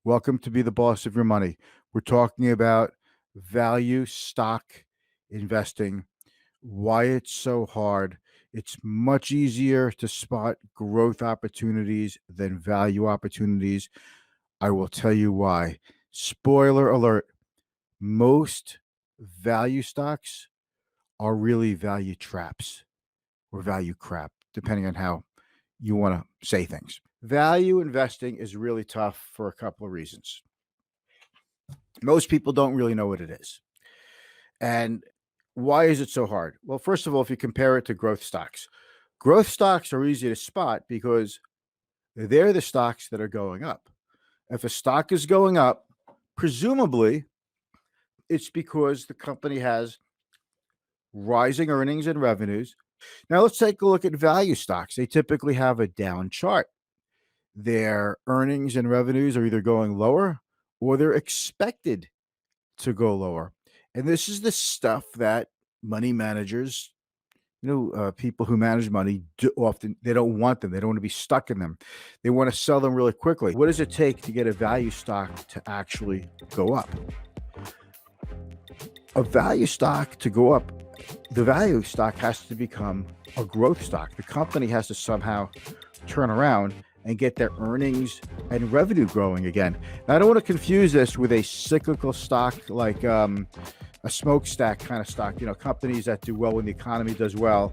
Welcome to Be the Boss of Your Money. We're talking about value stock investing, why it's so hard. It's much easier to spot growth opportunities than value opportunities. I will tell you why. Spoiler alert, most value stocks are really value traps or value crap, depending on how you want to say things. Value investing is really tough for a couple of reasons. Most people don't really know what it is. And why is it so hard? Well, first of all, if you compare it to growth stocks are easy to spot because they're the stocks that are going up. If a stock is going up, presumably it's because the company has rising earnings and revenues. Now, let's take a look at value stocks. They typically have a down chart. Their earnings and revenues are either going lower or they're expected to go lower. And this is the stuff that money managers, people who manage money often, they don't want them. They don't want to be stuck in them. They want to sell them really quickly. What does it take to get a value stock to actually go up? A value stock to go up, the value stock has to become a growth stock. The company has to somehow turn around and get their earnings and revenue growing again. Now, I don't want to confuse this with a cyclical stock like a smokestack kind of stock, companies that do well when the economy does well,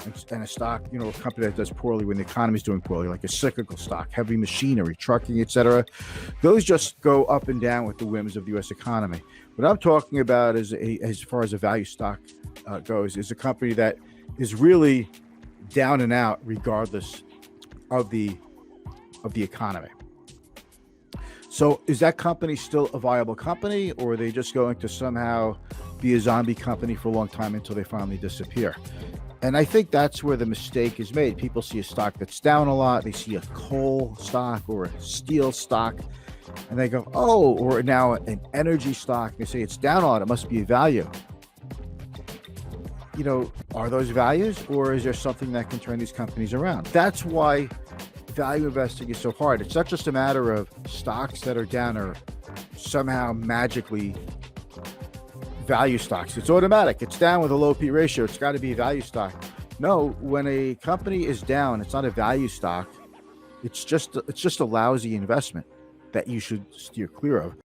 and a stock, a company that does poorly when the economy is doing poorly, like a cyclical stock, heavy machinery, trucking, etc. Those just go up and down with the whims of the U.S. economy. What I'm talking about is, as far as a value stock goes, is a company that is really down and out regardless of the economy. So is that company still a viable company, or are they just going to somehow be a zombie company for a long time until they finally disappear? And I think that's where the mistake is made. People see a stock that's down a lot. They see a coal stock or a steel stock, and they go, oh, or now an energy stock. They say it's down a lot. It must be a value. Are those values, or is there something that can turn these companies around? That's why value investing is so hard. It's not just a matter of stocks that are down or somehow magically value stocks. It's automatic. It's down with a low P ratio. It's got to be a value stock. No, when a company is down, it's not a value stock. It's just a lousy investment that you should steer clear of.